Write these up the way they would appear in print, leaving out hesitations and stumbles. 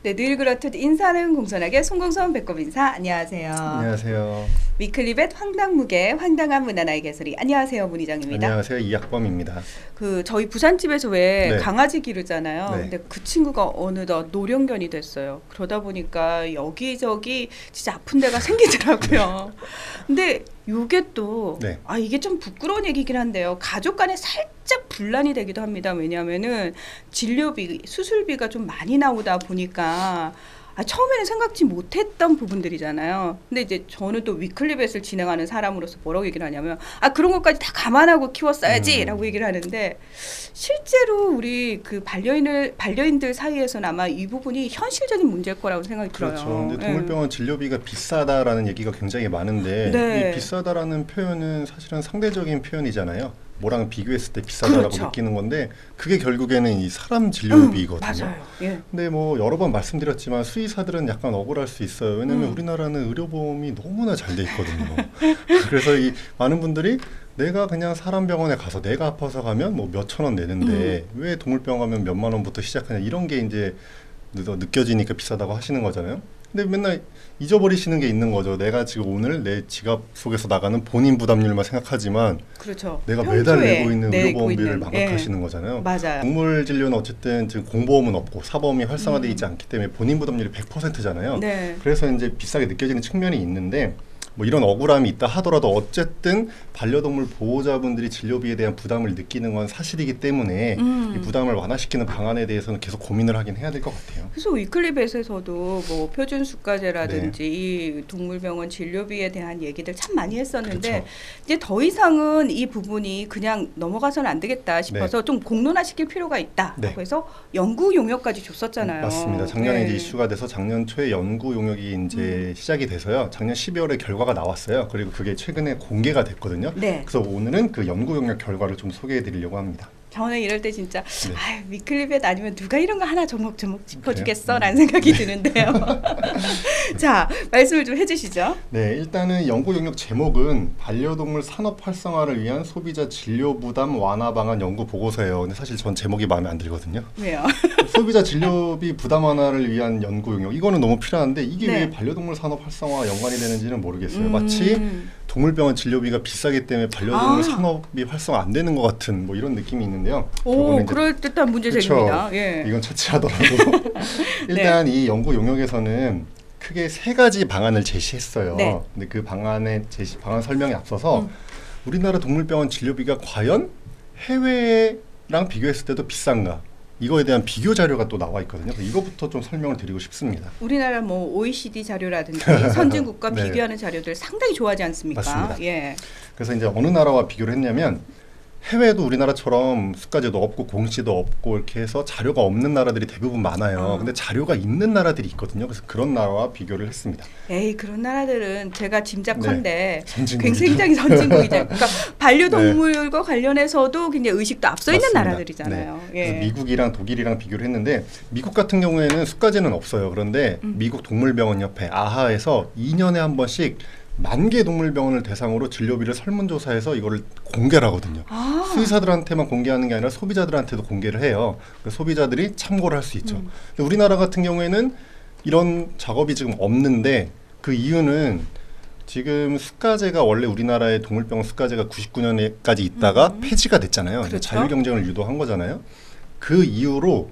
네, 늘 그렇듯 인사는 공손하게 송공선 배꼽 인사. 안녕하세요. 안녕하세요. 위클리벳 황당무계 황당한 문화나의 개소리. 안녕하세요, 문희정입니다. 안녕하세요, 이학범입니다. 저희 부산집에서 왜 네. 강아지 기르잖아요. 네. 근데 그 친구가 어느덧 노령견이 됐어요. 그러다 보니까 여기저기 진짜 아픈 데가 생기더라고요. 근데 요게 또 네. 이게 좀 부끄러운 얘기긴 한데요. 가족 간에 살짝 분란이 되기도 합니다. 왜냐하면은 진료비, 수술비가 좀 많이 나오다 보니까 처음에는 생각지 못했던 부분들이잖아요. 근데 이제 저는 또 위클리벳을 진행하는 사람으로서 뭐라고 얘기를 하냐면 그런 것까지 다 감안하고 키웠어야지 라고 얘기를 하는데, 실제로 우리 그 반려인들 사이에서는 아마 이 부분이 현실적인 문제일 거라고 생각이 그렇죠. 들어요. 근데 동물병원 진료비가 비싸다라는 얘기가 굉장히 많은데 네. 이 비싸다라는 표현은 사실은 상대적인 표현이잖아요. 뭐랑 비교했을 때 비싸다라고 그렇죠. 느끼는 건데 그게 결국에는 이 사람 진료비거든요. 맞아요. 예. 근데 뭐 여러 번 말씀드렸지만 수의사들은 약간 억울할 수 있어요. 왜냐면 우리나라는 의료보험이 너무나 잘 돼 있거든요. 그래서 이 많은 분들이 내가 그냥 사람 병원에 가서 내가 아파서 가면 뭐 몇천 원 내는데 왜 동물병원 가면 몇만 원부터 시작하냐, 이런 게 이제 느껴지니까 비싸다고 하시는 거잖아요. 근데 맨날 잊어버리시는 게 있는 거죠. 내가 지금 오늘 내 지갑 속에서 나가는 본인 부담률만 생각하지만 그렇죠. 내가 매달 평소에 내고 있는 내고 의료보험비를 있는, 망각하시는 거잖아요. 맞아요. 동물 진료는 어쨌든 지금 공보험은 없고 사보험이 활성화되어 있지 않기 때문에 본인 부담률이 100%잖아요. 네. 그래서 이제 비싸게 느껴지는 측면이 있는데, 뭐 이런 억울함이 있다 하더라도 어쨌든 반려동물 보호자분들이 진료비에 대한 부담을 느끼는 건 사실이기 때문에 이 부담을 완화시키는 방안에 대해서는 계속 고민을 하긴 해야 될 것 같아요. 그래서 위클리벳에서도 뭐 표준 수가제라든지 네. 이 동물병원 진료비에 대한 얘기들 참 많이 했었는데, 그렇죠. 이제 더 이상은 이 부분이 그냥 넘어가서는 안 되겠다 싶어서 좀 공론화시킬 필요가 있다라고 네. 해서 연구 용역까지 줬었잖아요. 맞습니다. 작년에 네. 이제 이슈가 돼서 작년 초에 연구 용역이 이제 시작이 돼서요. 작년 12월에 결과가 나왔어요. 그리고 그게 최근에 공개가 됐거든요. 네. 그래서 오늘은 그 연구 용역 결과를 좀 소개해 드리려고 합니다. 저는 이럴 때 진짜 네. 위클리벳 아니면 누가 이런 거 하나 조목조목 짚어주겠어 그래요? 라는 생각이 드는데요. 자, 말씀을 좀 해주시죠. 네, 일단은 연구 용역 제목은 반려동물 산업 활성화를 위한 소비자 진료 부담 완화 방안 연구 보고서예요. 근데 사실 전 제목이 마음에 안 들거든요. 왜요? 소비자 진료비 부담 완화를 위한 연구 용역, 이거는 너무 필요한데 이게 네. 왜 반려동물 산업 활성화와 연관이 되는지는 모르겠어요. 마치 동물병원 진료비가 비싸기 때문에 반려동물 산업이 활성화 안 되는 것 같은 뭐 이런 느낌이 있는데요. 오, 그럴듯한 문제 제기입니다. 예. 이건 차치하더라도 일단 이 연구 용역에서는 크게 세 가지 방안을 제시했어요. 네. 근데 그 방안 설명에 앞서서 우리나라 동물병원 진료비가 과연 해외랑 비교했을 때도 비싼가? 이거에 대한 비교 자료가 또 나와 있거든요. 그래서 이거부터 좀 설명을 드리고 싶습니다. 우리나라 뭐 OECD 자료라든지 선진국과 네. 비교하는 자료들 상당히 좋아하지 않습니까? 맞습니다. 예. 그래서 이제 어느 나라와 비교를 했냐면, 해외에도 우리나라처럼 수가제도 없고 공시도 없고 이렇게 해서 자료가 없는 나라들이 대부분 많아요. 근데 자료가 있는 나라들이 있거든요. 그래서 그런 나라와 비교를 했습니다. 에이, 그런 나라들은 제가 짐작컨대 선진국이죠. 굉장히 선진국이죠. 그러니까 반려동물과 관련해서도 굉장히 의식도 앞서 있는 맞습니다. 나라들이잖아요. 네. 예. 그래서 미국이랑 독일이랑 비교를 했는데, 미국 같은 경우에는 수가제는 없어요. 그런데 미국 동물병원협회 아하에서 2년에 한 번씩 10,000개 동물병원을 대상으로 진료비를 설문조사해서 이거를 공개를 하거든요. 수의사들한테만 공개하는 게 아니라 소비자들한테도 공개를 해요. 그래서 소비자들이 참고를 할 수 있죠. 근데 우리나라 같은 경우에는 이런 작업이 지금 없는데, 그 이유는 지금 수가제가 원래 우리나라의 동물병원 수가제가 99년까지 있다가 폐지가 됐잖아요. 그렇죠. 자유 경쟁을 유도한 거잖아요. 그 이후로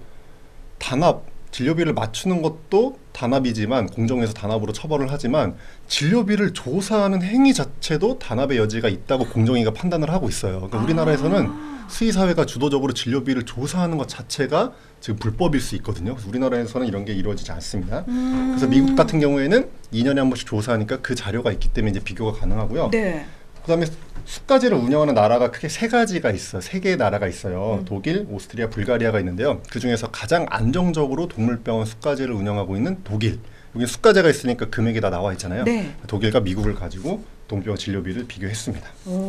진료비를 맞추는 것도 단합이지만, 공정에서 단합으로 처벌을 하지만 진료비를 조사하는 행위 자체도 단합의 여지가 있다고 공정위가 판단을 하고 있어요. 그러니까 우리나라에서는 수의사회가 주도적으로 진료비를 조사하는 것 자체가 지금 불법일 수 있거든요. 그래서 우리나라에서는 이런 게 이루어지지 않습니다. 그래서 미국 같은 경우에는 2년에 한 번씩 조사하니까 그 자료가 있기 때문에 이제 비교가 가능하고요. 네. 그다음에 수가제를 운영하는 나라가 크게 세 개의 나라가 있어요. 독일, 오스트리아, 불가리아가 있는데요. 그 중에서 가장 안정적으로 동물병원 수가제를 운영하고 있는 독일. 여기 수가제가 있으니까 금액이 다 나와 있잖아요. 네. 독일과 미국을 가지고 동물병원 진료비를 비교했습니다. 오,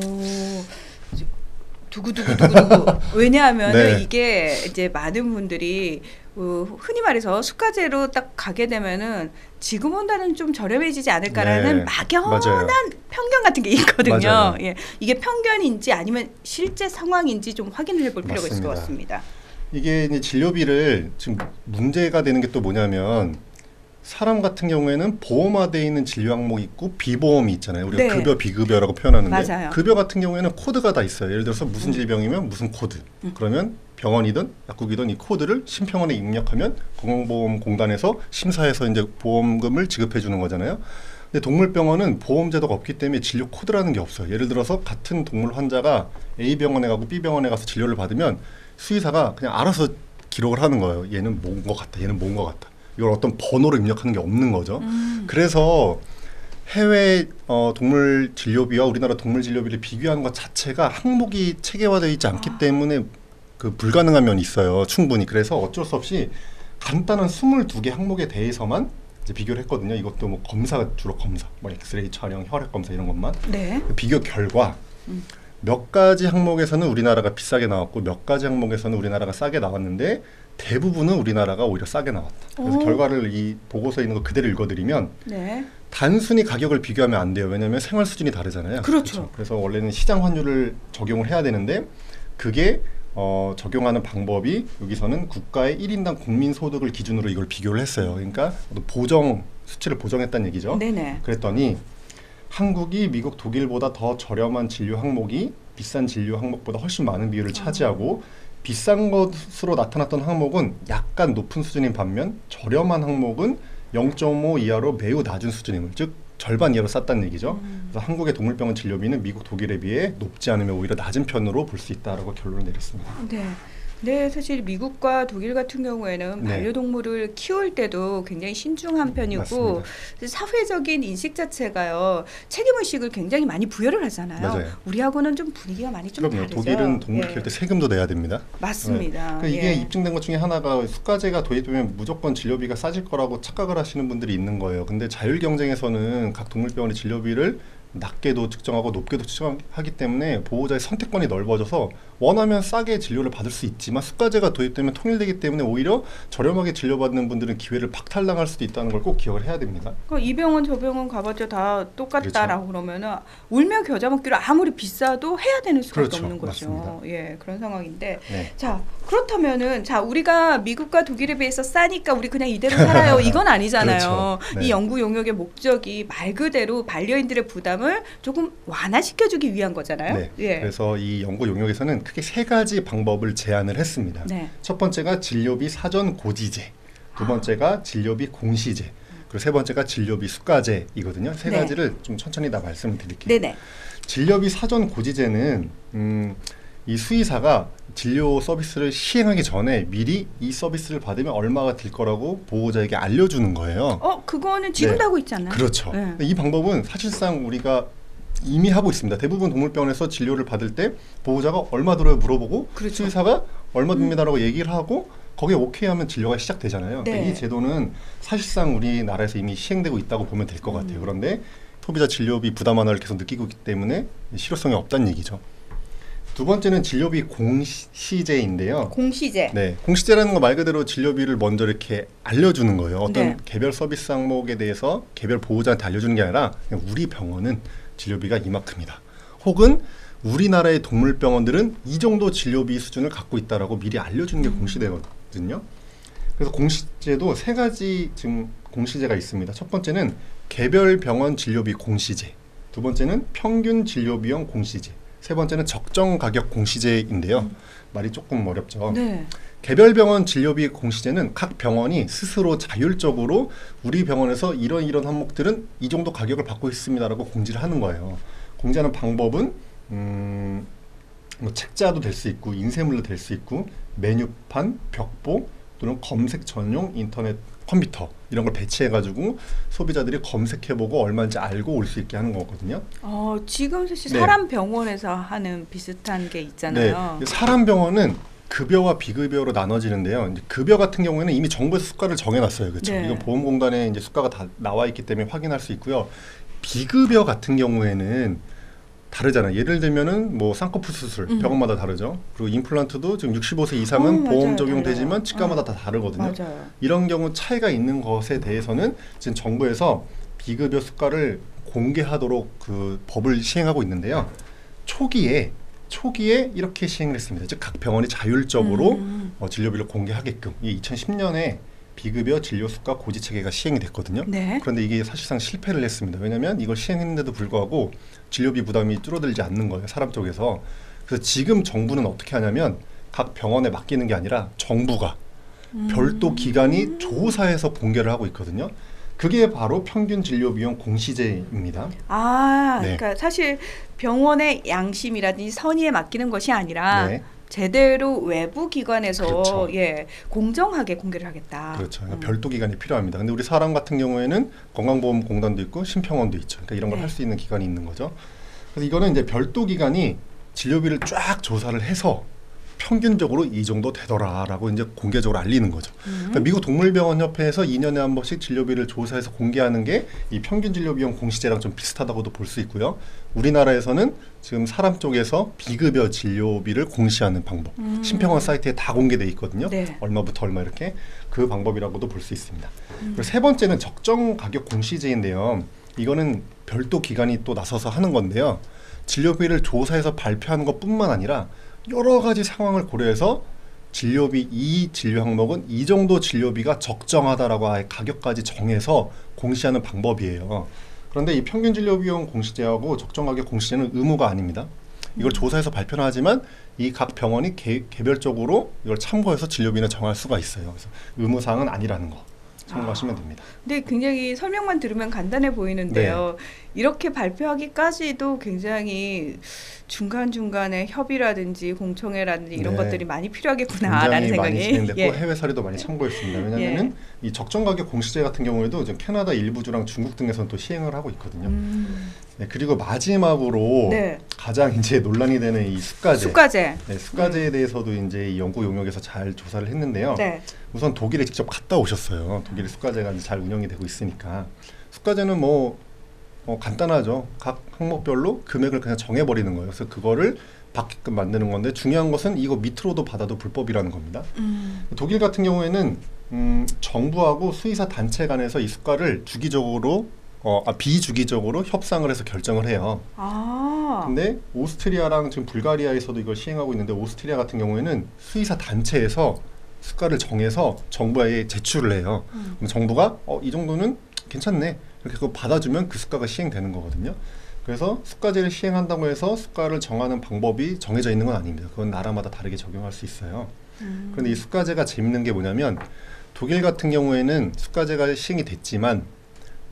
두구두구. 왜냐하면 네. 이게 이제 많은 분들이 흔히 말해서 수가제로 딱 가게 되면은 지금보다는 좀 저렴해지지 않을까라는 네. 막연한 맞아요. 편견 같은 게 있거든요. 맞아요. 예. 이게 편견인지 아니면 실제 상황인지 좀 확인을 해볼 필요가 있을 것 맞습니다. 같습니다. 이게 이제 진료비를 지금 문제가 되는 게 또 뭐냐면 사람 같은 경우에는 보험화되어 있는 진료 항목이 있고 비보험이 있잖아요. 우리가 네. 급여, 비급여라고 표현하는데 맞아요. 급여 같은 경우에는 코드가 다 있어요. 예를 들어서 무슨 질병이면 무슨 코드. 그러면 병원이든 약국이든 이 코드를 심평원에 입력하면 건강보험공단에서 심사해서 이제 보험금을 지급해 주는 거잖아요. 근데 동물병원은 보험 제도가 없기 때문에 진료 코드라는 게 없어요. 예를 들어서 같은 동물 환자가 A 병원에 가고 B 병원에 가서 진료를 받으면 수의사가 그냥 알아서 기록을 하는 거예요. 얘는 뭔 것 같다. 얘는 뭔 것 같다. 이걸 어떤 번호로 입력하는 게 없는 거죠. 그래서 해외 동물 진료비와 우리나라 동물 진료비를 비교하는 것 자체가 항목이 체계화되어 있지 않기 때문에 그 불가능한 면이 있어요. 충분히. 그래서 어쩔 수 없이 간단한 22개 항목에 대해서만 이제 비교를 했거든요. 이것도 뭐 검사가 주로 검사, 뭐 엑스레이 촬영, 혈액 검사 이런 것만. 네. 그 비교 결과 몇 가지 항목에서는 우리나라가 비싸게 나왔고 몇 가지 항목에서는 우리나라가 싸게 나왔는데 대부분은 우리나라가 오히려 싸게 나왔다. 그래서 결과를 이 보고서에 있는 거 그대로 읽어드리면 네. 단순히 가격을 비교하면 안 돼요. 왜냐하면 생활 수준이 다르잖아요. 그렇죠. 그래서 원래는 시장 환율을 적용을 해야 되는데 그게 적용하는 방법이 여기서는 국가의 1인당 국민 소득을 기준으로 이걸 비교를 했어요. 그러니까 수치를 보정했다는 얘기죠. 네네. 그랬더니 한국이 미국, 독일보다 더 저렴한 진료 항목이 비싼 진료 항목보다 훨씬 많은 비율을 차지하고 비싼 것으로 나타났던 항목은 약간 높은 수준인 반면 저렴한 항목은 0.5 이하로 매우 낮은 수준임을, 즉 절반 이하로 쌌다는 얘기죠. 그래서 한국의 동물병원 진료비는 미국, 독일에 비해 높지 않으면 오히려 낮은 편으로 볼 수 있다라고 결론을 내렸습니다. 네. 네, 사실 미국과 독일 같은 경우에는 네. 반려동물을 키울 때도 굉장히 신중한 편이고 맞습니다. 사회적인 인식 자체가요. 책임의식을 굉장히 많이 부여를 하잖아요. 맞아요. 우리하고는 좀 분위기가 많이 좀 그럼요. 다르죠. 독일은 동물 예. 키울 때 세금도 내야 됩니다. 맞습니다. 네. 이게 예. 입증된 것 중에 하나가 수가제가 도입되면 무조건 진료비가 싸질 거라고 착각을 하시는 분들이 있는 거예요. 근데 자율 경쟁에서는 각 동물병원의 진료비를 낮게도 측정하고 높게도 측정하기 때문에 보호자의 선택권이 넓어져서 원하면 싸게 진료를 받을 수 있지만 수가제가 도입되면 통일되기 때문에 오히려 저렴하게 진료받는 분들은 기회를 박탈당할 수도 있다는 걸 꼭 기억을 해야 됩니다. 이 병원 저 병원 가봤자 다 똑같다라고 그러면은 울며 겨자 먹기로 아무리 비싸도 해야 되는 수밖에 그렇죠. 없는 거죠. 맞습니다. 예, 그런 상황인데. 네. 자, 그렇다면은 우리가 미국과 독일에 비해서 싸니까 우리 그냥 이대로 살아요. 이건 아니잖아요. 그렇죠. 네. 이 연구 용역의 목적이 말 그대로 반려인들의 부담을 조금 완화시켜주기 위한 거잖아요. 네. 예. 그래서 이 연구 용역에서는 크게 세 가지 방법을 제안을 했습니다. 네. 첫 번째가 진료비 사전 고지제, 두 번째가 진료비 공시제, 그리고 세 번째가 진료비 수가제이거든요. 세 네. 가지를 좀 천천히 다 말씀을 드릴게요. 네네. 진료비 사전 고지제는 이 수의사가 진료 서비스를 시행하기 전에 미리 이 서비스를 받으면 얼마가 들 거라고 보호자에게 알려주는 거예요. 그거는 지금도 네. 하고 있지 않나요? 그렇죠. 네. 근데 이 방법은 사실상 우리가 이미 하고 있습니다. 대부분 동물병원에서 진료를 받을 때 보호자가 얼마 들어요 물어보고 그렇죠. 수의사가 얼마 듭니다라고 얘기를 하고 거기에 오케이 하면 진료가 시작되잖아요. 네. 그러니까 이 제도는 사실상 우리나라에서 이미 시행되고 있다고 보면 될 것 같아요. 그런데 소비자 진료비 부담 완화를 계속 느끼고 있기 때문에 실효성이 없다는 얘기죠. 두 번째는 진료비 공시제인데요. 공시제. 네, 공시제라는 거 말 그대로 진료비를 먼저 이렇게 알려주는 거예요. 어떤 네. 개별 서비스 항목에 대해서 개별 보호자한테 알려주는 게 아니라 그냥 우리 병원은 진료비가 이만큼이다. 혹은 우리나라의 동물병원들은 이 정도 진료비 수준을 갖고 있다라고 미리 알려주는 게 공시제거든요. 그래서 공시제도 세 가지 지금 공시제가 있습니다. 첫 번째는 개별 병원 진료비 공시제, 두 번째는 평균 진료비용 공시제, 세 번째는 적정 가격 공시제인데요. 말이 조금 어렵죠. 네. 개별 병원 진료비 공시제는 각 병원이 스스로 자율적으로 우리 병원에서 이런 항목들은 이 정도 가격을 받고 있습니다라고 공지를 하는 거예요. 공지하는 방법은 뭐 책자도 될 수 있고 인쇄물로 될 수 있고 메뉴판, 벽보 또는 검색 전용 인터넷 컴퓨터 이런 걸 배치해가지고 소비자들이 검색해보고 얼마인지 알고 올 수 있게 하는 거거든요. 지금 사실 네. 사람 병원에서 하는 비슷한 게 있잖아요. 네, 사람 병원은 급여와 비급여로 나눠지는데요. 이제 급여 같은 경우에는 이미 정부에서 수가를 정해놨어요. 그렇죠? 네. 이건 보험공단에 이제 수가가 다 나와 있기 때문에 확인할 수 있고요. 비급여 같은 경우에는 다르잖아요. 예를 들면은 뭐 쌍꺼풀 수술 병원마다 다르죠. 그리고 임플란트도 지금 65세 이상은 보험 맞아요. 적용되지만 달라요. 치과마다 다 다르거든요. 맞아요. 이런 경우 차이가 있는 것에 대해서는 지금 정부에서 비급여 수가를 공개하도록 그 법을 시행하고 있는데요. 초기에 초기에 이렇게 시행을 했습니다. 즉 각 병원이 자율적으로 진료비를 공개하게끔 이 2010년에 비급여 진료 수가 고지 체계가 시행이 됐거든요. 네. 그런데 이게 사실상 실패를 했습니다. 왜냐하면 이걸 시행했는데도 불구하고 진료비 부담이 줄어들지 않는 거예요. 사람 쪽에서. 그래서 지금 정부는 어떻게 하냐면 각 병원에 맡기는 게 아니라 정부가 별도 기관이 조사해서 공개를 하고 있거든요. 그게 바로 평균 진료 비용 공시제입니다. 아, 네. 그러니까 사실 병원의 양심이라든지 선의에 맡기는 것이 아니라 네. 제대로 외부 기관에서 그렇죠. 예, 공정하게 공개를 하겠다. 그렇죠. 그러니까 별도 기관이 필요합니다. 근데 우리 사람 같은 경우에는 건강보험공단도 있고 심평원도 있죠. 그러니까 이런 걸 네. 할 수 있는 기관이 있는 거죠. 그래서 이거는 이제 별도 기관이 진료비를 쫙 조사를 해서 평균적으로 이 정도 되더라라고 이제 공개적으로 알리는 거죠. 그러니까 미국 동물병원협회에서 2년에 한 번씩 진료비를 조사해서 공개하는 게 이 평균 진료비용 공시제랑 좀 비슷하다고도 볼 수 있고요. 우리나라에서는 지금 사람 쪽에서 비급여 진료비를 공시하는 방법, 심평원 사이트에 다 공개돼 있거든요. 네. 얼마부터 얼마 이렇게 그 방법이라고도 볼 수 있습니다. 그리고 세 번째는 적정 가격 공시제인데요. 이거는 별도 기관이 또 나서서 하는 건데요. 진료비를 조사해서 발표하는 것뿐만 아니라 여러 가지 상황을 고려해서 진료비 이 진료 항목은 이 정도 진료비가 적정하다라고 아예 가격까지 정해서 공시하는 방법이에요. 그런데 이 평균 진료 비용 공시제하고 적정 가격 공시제는 의무가 아닙니다. 이걸 조사해서 발표는 하지만 이 각 병원이 개별적으로 이걸 참고해서 진료비는 정할 수가 있어요. 그래서 의무사항은 아니라는 거 참고하시면 됩니다. 근데 굉장히 설명만 들으면 간단해 보이는데요. 이렇게 발표하기까지도 굉장히 중간중간에 협의라든지 공청회라든지 이런 네. 것들이 많이 필요하겠구나라는 굉장히 많이 생각이. 진행됐고 예. 해외 사례도 많이 참고했습니다. 왜냐하면은 이 적정 가격 공시제 같은 경우에도 지금 캐나다 일부주랑 중국 등에서는 또 시행을 하고 있거든요. 네, 그리고 마지막으로 네. 가장 이제 논란이 되는 이 수가제. 수가제. 네, 수가제에 대해서도 이제 이 연구 용역에서 잘 조사를 했는데요. 네. 우선 독일에 직접 갔다 오셨어요. 독일 수가제가 이제 잘 운영이 되고 있으니까. 수가제는 뭐 간단하죠. 각 항목별로 금액을 그냥 정해버리는 거예요. 그래서 그거를 받게끔 만드는 건데 중요한 것은 이거 밑으로도 받아도 불법이라는 겁니다. 독일 같은 경우에는 정부하고 수의사 단체 간에서 이 수가를 주기적으로 비주기적으로 협상을 해서 결정을 해요. 아. 근데 오스트리아랑 지금 불가리아에서도 이걸 시행하고 있는데 오스트리아 같은 경우에는 수의사 단체에서 수가를 정해서 정부에 제출을 해요. 그럼 정부가 이 정도는 괜찮네. 이렇게 그거 받아주면 그 수가가 시행되는 거거든요. 그래서 수가제를 시행한다고 해서 수가를 정하는 방법이 정해져 있는 건 아닙니다. 그건 나라마다 다르게 적용할 수 있어요. 그런데 이 수가제가 재밌는 게 뭐냐면 독일 같은 경우에는 수가제가 시행이 됐지만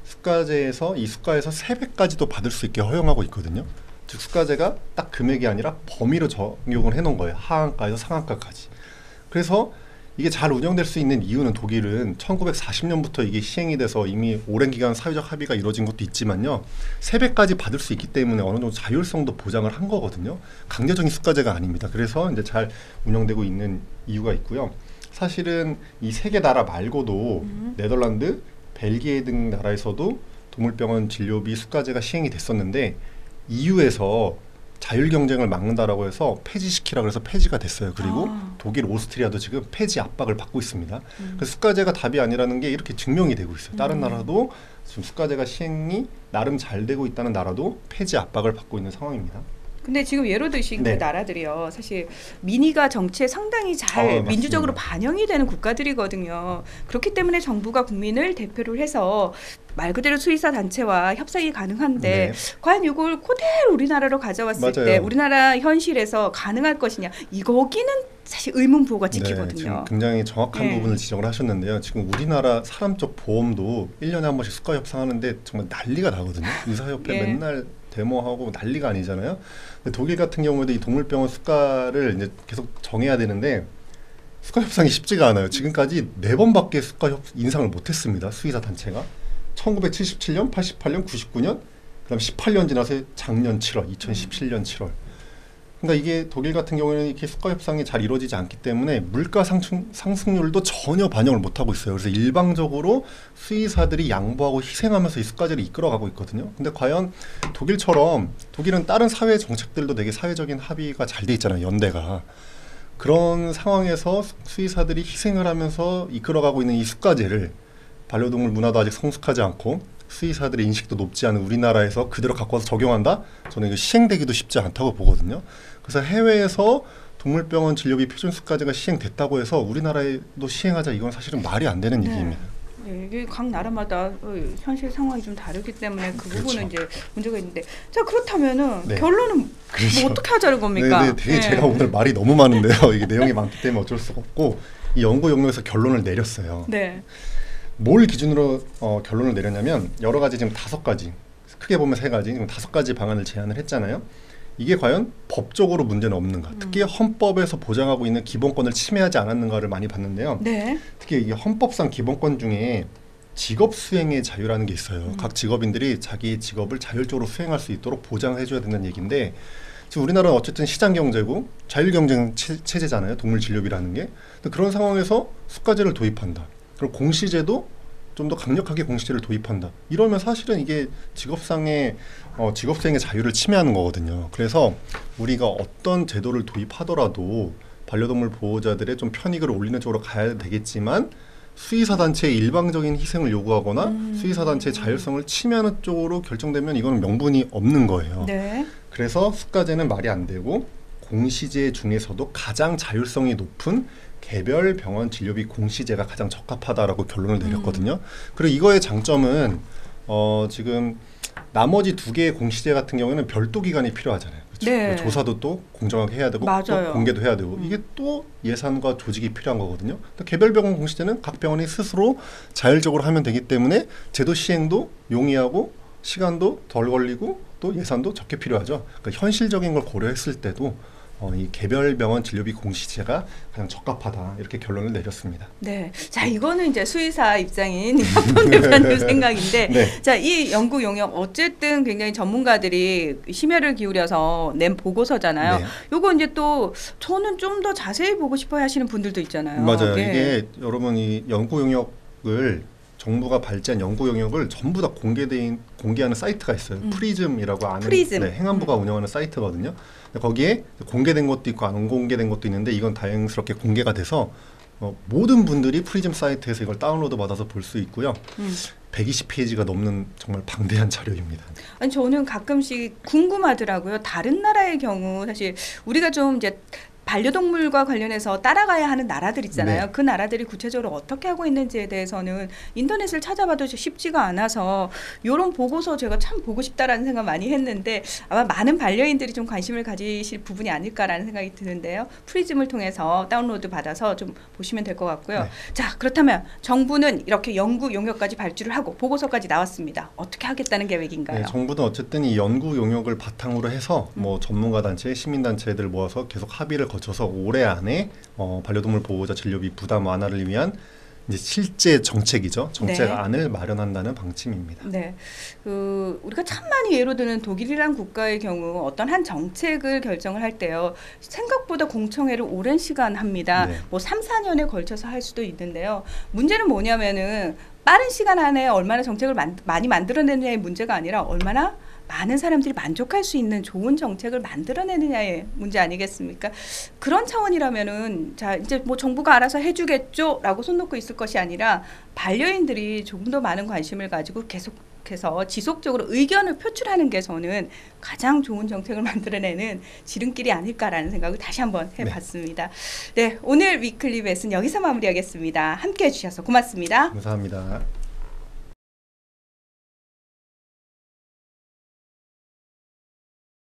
수가제에서 이 수가에서 3배까지도 받을 수 있게 허용하고 있거든요. 즉 수가제가 딱 금액이 아니라 범위로 적용을 해놓은 거예요. 하한가에서 상한가까지. 그래서 이게 잘 운영될 수 있는 이유는 독일은 1940년부터 이게 시행이 돼서 이미 오랜 기간 사회적 합의가 이루어진 것도 있지만요. 3배까지 받을 수 있기 때문에 어느 정도 자율성도 보장을 한 거거든요. 강제적인 수가제가 아닙니다. 그래서 이제 잘 운영되고 있는 이유가 있고요. 사실은 이 세 개 나라 말고도 네덜란드, 벨기에 등 나라에서도 동물병원 진료비 수가제가 시행이 됐었는데 EU에서 자율 경쟁을 막는다라고 해서 폐지시키라 그래서 폐지가 됐어요. 그리고 독일, 오스트리아도 지금 폐지 압박을 받고 있습니다. 그래서 수가제가 답이 아니라는 게 이렇게 증명이 되고 있어요. 다른 나라도 지금 수가제가 시행이 나름 잘 되고 있다는 나라도 폐지 압박을 받고 있는 상황입니다. 근데 지금 예로 드신 네. 그 나라들이요. 사실 민의가 정치에 상당히 잘 맞습니다. 민주적으로 반영이 되는 국가들이거든요. 그렇기 때문에 정부가 국민을 대표를 해서 말 그대로 수의사 단체와 협상이 가능한데 네. 과연 이걸 그대로 우리나라로 가져왔을 맞아요. 때 우리나라 현실에서 가능할 것이냐. 거기는 사실 의문부호가 네, 찍히거든요. 지금 굉장히 정확한 네. 부분을 지적을 하셨는데요. 지금 우리나라 사람 쪽 보험도 1년에 한 번씩 수가 협상하는데 정말 난리가 나거든요. 의사협회 예. 맨날 데모하고 난리가 아니잖아요. 근데 독일 같은 경우에도 이 동물병원 수가를 이제 계속 정해야 되는데 수가 협상이 쉽지가 않아요. 지금까지 4번밖에 수가 인상을 못했습니다. 수의사 단체가 1977년, 88년, 99년, 그다음 18년 지나서 작년 7월, 2017년 7월. 그러니까 이게 독일 같은 경우에는 이렇게 수가 협상이 잘 이루어지지 않기 때문에 물가 상승률도 전혀 반영을 못하고 있어요. 그래서 일방적으로 수의사들이 양보하고 희생하면서 이 수가제를 이끌어가고 있거든요. 근데 과연 독일처럼 독일은 다른 사회 정책들도 되게 사회적인 합의가 잘 돼 있잖아요. 연대가. 그런 상황에서 수의사들이 희생을 하면서 이끌어가고 있는 이 수가제를 반려동물 문화도 아직 성숙하지 않고 수의사들의 인식도 높지 않은 우리나라에서 그대로 갖고 와서 적용한다? 저는 이거 시행되기도 쉽지 않다고 보거든요. 그래서 해외에서 동물병원 진료비 표준수가제가 시행됐다고 해서 우리나라에도 시행하자, 이건 사실은 말이 안 되는 얘기입니다. 네, 이게 각 나라마다 현실 상황이 좀 다르기 때문에 그 부분은 이제 문제가 있는데, 자 그렇다면은 결론은 뭐 어떻게 하자는 겁니까? 네, 되게 제가 오늘 말이 너무 많은데요. 이게 내용이 많기 때문에 어쩔 수가 없고, 이 연구 용역에서 결론을 내렸어요. 네. 뭘 기준으로 결론을 내렸냐면 여러 가지, 지금 5가지, 크게 보면 3가지, 지금 5가지 방안을 제안을 했잖아요. 이게 과연 법적으로 문제는 없는가, 특히 헌법에서 보장하고 있는 기본권을 침해하지 않았는가를 많이 봤는데요. 네. 특히 이게 헌법상 기본권 중에 직업 수행의 자유라는 게 있어요. 각 직업인들이 자기 직업을 자율적으로 수행할 수 있도록 보장해줘야 된다는 얘기인데, 지금 우리나라는 어쨌든 시장 경제고 자율 경쟁 체제잖아요. 동물 진료비라는 게. 그런 상황에서 수가제를 도입한다. 그리고 공시제도 좀 더 강력하게 공시제를 도입한다. 이러면 사실은 이게 직업상의 직업수행의 자유를 침해하는 거거든요. 그래서 우리가 어떤 제도를 도입하더라도 반려동물 보호자들의 좀 편익을 올리는 쪽으로 가야 되겠지만, 수의사 단체의 일방적인 희생을 요구하거나 수의사 단체의 자율성을 침해하는 쪽으로 결정되면 이거는 명분이 없는 거예요. 네. 그래서 수가제는 말이 안 되고, 공시제 중에서도 가장 자율성이 높은 개별 병원 진료비 공시제가 가장 적합하다라고 결론을 내렸거든요. 그리고 이거의 장점은 지금 나머지 2개의 공시제 같은 경우에는 별도 기간이 필요하잖아요. 그렇죠? 네. 조사도 또 공정하게 해야 되고, 또 공개도 해야 되고, 이게 또 예산과 조직이 필요한 거거든요. 개별 병원 공시제는 각 병원이 스스로 자율적으로 하면 되기 때문에 제도 시행도 용이하고 시간도 덜 걸리고 또 예산도 적게 필요하죠. 그러니까 현실적인 걸 고려했을 때도 이 개별 병원 진료비 공시제가 가장 적합하다, 이렇게 결론을 내렸습니다. 네, 자 이거는 이제 수의사 입장인 한번 대표님 생각인데, 네. 자 이 연구 용역 어쨌든 굉장히 전문가들이 심혈을 기울여서 낸 보고서잖아요. 네. 요거 이제 또 저는 좀 더 자세히 보고 싶어 하시는 분들도 있잖아요. 맞아요. 네. 이게 여러분, 이 연구 용역을 정부가 발제한 연구 용역을 전부 다 공개하는 사이트가 있어요. 프리즘이라고 아는 프리즘. 행안부가 운영하는 사이트거든요. 거기에 공개된 것도 있고 안 공개된 것도 있는데, 이건 다행스럽게 공개가 돼서 모든 분들이 프리즘 사이트에서 이걸 다운로드 받아서 볼 수 있고요. 120페이지가 넘는 정말 방대한 자료입니다. 아니 저는 가끔씩 궁금하더라고요. 다른 나라의 경우 사실 우리가 좀 이제 반려동물과 관련해서 따라가야 하는 나라들 있잖아요. 네. 그 나라들이 구체적으로 어떻게 하고 있는지에 대해서는 인터넷을 찾아봐도 쉽지가 않아서 이런 보고서 제가 참 보고 싶다라는 생각 많이 했는데, 아마 많은 반려인들이 좀 관심을 가지실 부분이 아닐까라는 생각이 드는데요. 프리즘을 통해서 다운로드 받아서 좀 보시면 될 것 같고요. 네. 자 그렇다면 정부는 이렇게 연구 용역까지 발주를 하고 보고서까지 나왔습니다. 어떻게 하겠다는 계획인가요? 네, 정부는 어쨌든 이 연구 용역을 바탕으로 해서 뭐 전문가 단체, 시민 단체들 모아서 계속 합의를 거쳐서 올해 안에 반려동물 보호자 진료비 부담 완화를 위한 이제 실제 정책이죠. 정책안을 마련한다는 방침입니다. 네, 우리가 참 많이 예로 드는 독일이란 국가의 경우 어떤 한 정책을 결정을 할 때요, 생각보다 공청회를 오랜 시간 합니다. 네. 뭐 3, 4년에 걸쳐서 할 수도 있는데요. 문제는 뭐냐면은 빠른 시간 안에 얼마나 정책을 많이 만들어내느냐의 문제가 아니라 얼마나 많은 사람들이 만족할 수 있는 좋은 정책을 만들어내느냐의 문제 아니겠습니까? 그런 차원이라면은 자 이제 뭐 정부가 알아서 해주겠죠라고 손 놓고 있을 것이 아니라 반려인들이 조금 더 많은 관심을 가지고 계속해서 지속적으로 의견을 표출하는 게 저는 가장 좋은 정책을 만들어내는 지름길이 아닐까라는 생각을 다시 한번 해봤습니다. 네, 오늘 위클리 벳은 여기서 마무리하겠습니다. 함께해 주셔서 고맙습니다. 감사합니다.